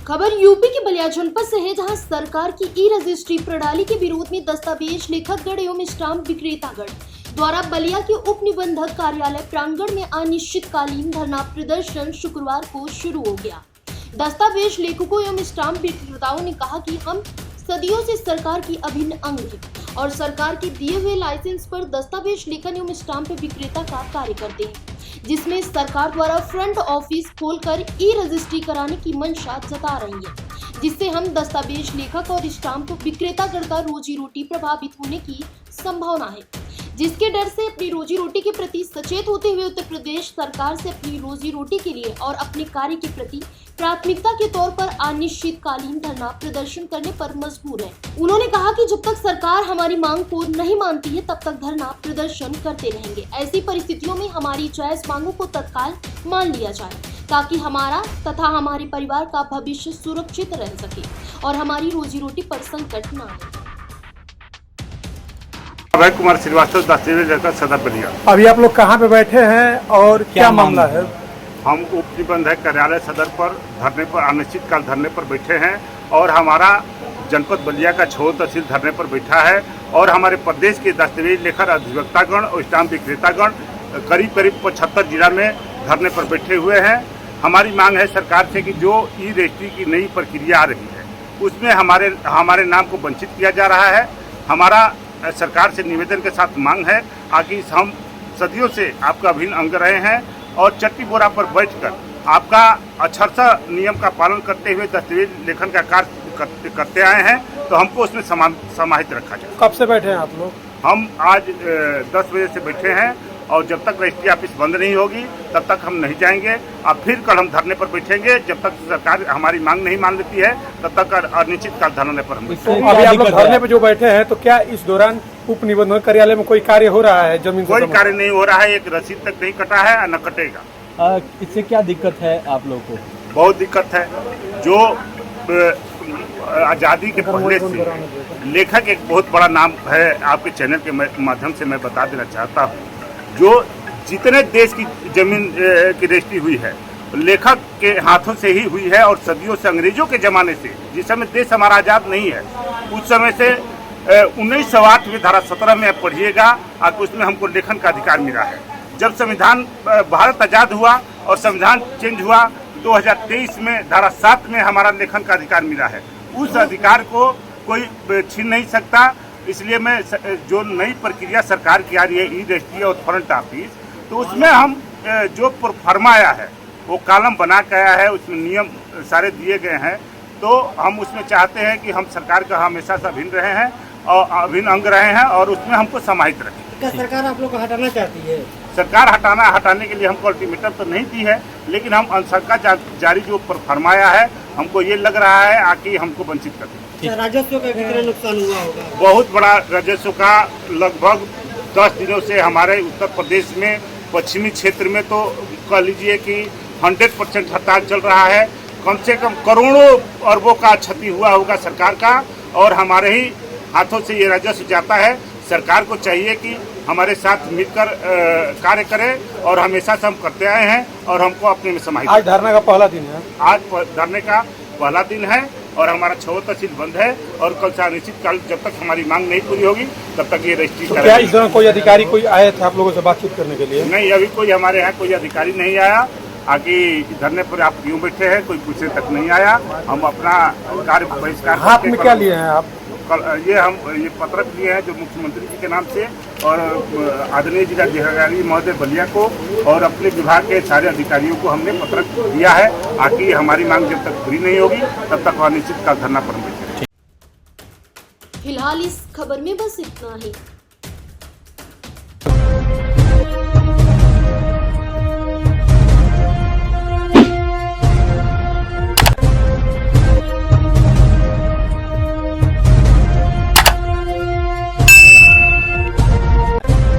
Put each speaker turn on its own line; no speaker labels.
खबर यूपी के बलिया जनपद से है, जहां सरकार की ई रजिस्ट्री प्रणाली के विरोध में दस्तावेज लेखकगण एवं स्टाम्प विक्रेतागण द्वारा बलिया के उप निबंधक कार्यालय प्रांगण में अनिश्चितकालीन धरना प्रदर्शन शुक्रवार को शुरू हो गया। दस्तावेज लेखकों एवं स्टाम्प विक्रेताओं ने कहा कि हम सदियों से सरकार की अभिन्न अंग हैं और सरकार के दिए हुए लाइसेंस पर दस्तावेज लेखन एवं स्टाम्प विक्रेता का कार्य करते हैं, जिसमें सरकार द्वारा फ्रंट ऑफिस खोलकर ई रजिस्ट्री कराने की मंशा जता रही है, जिससे हम दस्तावेज लेखक और स्टाम्प विक्रेतागण का रोजी रोटी प्रभावित होने की संभावना है, जिसके डर से अपनी रोजी रोटी के प्रति सचेत होते हुए उत्तर प्रदेश सरकार से अपनी रोजी रोटी के लिए और अपने कार्य के प्रति प्राथमिकता के तौर पर अनिश्चितकालीन धरना प्रदर्शन करने पर मजबूर है। उन्होंने कहा कि जब तक सरकार हमारी मांग को नहीं मानती है, तब तक धरना प्रदर्शन करते रहेंगे। ऐसी परिस्थितियों में हमारी जायज मांगों को तत्काल मान लिया जाए, ताकि हमारा तथा हमारे परिवार का भविष्य सुरक्षित रह सके और हमारी रोजी रोटी पर संकट न आए।
अभय कुमार श्रीवास्तव, दस्तावेज लेखक, सदर बलिया।
अभी आप लोग कहाँ पे बैठे हैं और क्या मामला है?
हम उप निबंधक कार्यालय सदर पर धरने पर अनिश्चितकाल धरने पर बैठे हैं और हमारा जनपद बलिया का 6 तहसील धरने पर बैठा है और हमारे प्रदेश के दस्तावेज लेखक अधिवक्तागण और स्टाम्प विक्रेतागण करीब 75 जिला में धरने पर बैठे हुए हैं। हमारी मांग है सरकार से कि जो ई रजिस्ट्री की नई प्रक्रिया आ रही है उसमें हमारे नाम को वंचित किया जा रहा है। हमारा सरकार से निवेदन के साथ मांग है कि हम सदियों से आपका अभिन्न अंग रहे हैं और चट्टी बोरा पर बैठकर आपका अक्षरशः नियम का पालन करते हुए दस्तावेज लेखन का कार्य करते आए हैं, तो हमको उसमें समाहित रखा जाए।
कब से बैठे हैं आप लोग?
हम आज 10 बजे से बैठे हैं और जब तक रजिस्ट्री ऑफिस बंद नहीं होगी तब तक हम नहीं जाएंगे। अब फिर कल हम धरने पर बैठेंगे, जब तक सरकार हमारी मांग नहीं मान लेती है तब तक अनिश्चितकाल धरने पर हम बैठेंगे।
अभी आप लोग धरने पर जो बैठे हैं, तो क्या इस दौरान उप निबंधक कार्यालय में कोई कार्य हो रहा है? जमीन
कोई कार्य नहीं हो रहा है, एक रसीद तक नहीं कटा है और न कटेगा।
इससे क्या दिक्कत है आप लोगों को?
बहुत दिक्कत है। जो आज़ादी के पहले से लेखक एक बहुत बड़ा नाम है, आपके चैनल के माध्यम से मैं बता देना चाहता हूँ। जो जितने देश की जमीन की रजिस्ट्री हुई है लेखक के हाथों से ही हुई है और सदियों से, अंग्रेजों के ज़माने से, जिस समय देश हमारा आज़ाद नहीं है उस समय से 1908 में धारा 17 में आप पढ़िएगा और उसमें हमको लेखन का अधिकार मिला है। जब संविधान भारत आज़ाद हुआ और संविधान चेंज हुआ 2023 में धारा 7 में हमारा लेखन का अधिकार मिला है। उस अधिकार को कोई छीन नहीं सकता। इसलिए मैं जो नई प्रक्रिया सरकार की आ रही है ई रजिस्ट्री और फ्रंट ऑफिस, तो उसमें हम जो प्रोफार्मा आया है वो कॉलम बना के आया है, उसमें नियम सारे दिए गए हैं, तो हम उसमें चाहते हैं कि हम सरकार का हमेशा से अभिन्न रहे हैं और अभिन्न अंग रहे हैं और उसमें हमको समाहित रखें।
क्या सरकार आप लोग को हटाना चाहती है?
सरकार हटाने के लिए हमको अल्टीमेटम तो नहीं दी है, लेकिन हम सरकार जारी जो फरमाया है हमको ये लग रहा है कि हमको वंचित कर दें।
राजस्व का कितना नुकसान हुआ होगा?
बहुत बड़ा राजस्व का, लगभग 10 दिनों से हमारे उत्तर प्रदेश में पश्चिमी क्षेत्र में तो कह लीजिए कि 100% हड़ताल चल रहा है। कम से कम करोड़ों अरबों का क्षति हुआ होगा सरकार का और हमारे ही हाथों से ये राजस्व जाता है। सरकार को चाहिए कि हमारे साथ मिलकर कार्य करें और हमेशा से हम करते आए हैं और हमको अपने में समाहित।
आज धरने का पहला दिन है।
आज धरने का पहला दिन है और हमारा 6 तहसील बंद है और कल से अनिश्चितकाल जब तक हमारी मांग नहीं पूरी होगी तब तक ये रजिस्ट्री
तो क्या इस दौरान कोई अधिकारी कोई आए थे आप लोगों से बातचीत करने के लिए?
नहीं, अभी कोई हमारे यहाँ कोई अधिकारी नहीं आया। आगे धरने पर आप क्यों बैठे हैं, कोई पूछने तक नहीं आया। हम अपना कार्य बहिष्कार
हाथ में क्या लिए हैं आप?
हम ये पत्रक लिए हैं जो मुख्यमंत्री जी के नाम से और आदरणीय जिलाधिकारी महोदय बलिया को और अपने विभाग के सारे अधिकारियों को हमने पत्रक दिया है ताकि हमारी मांग जब तक पूरी नहीं होगी तब तक अनिश्चितकाल धरना पर बैठे।
फिलहाल इस खबर में बस इतना ही।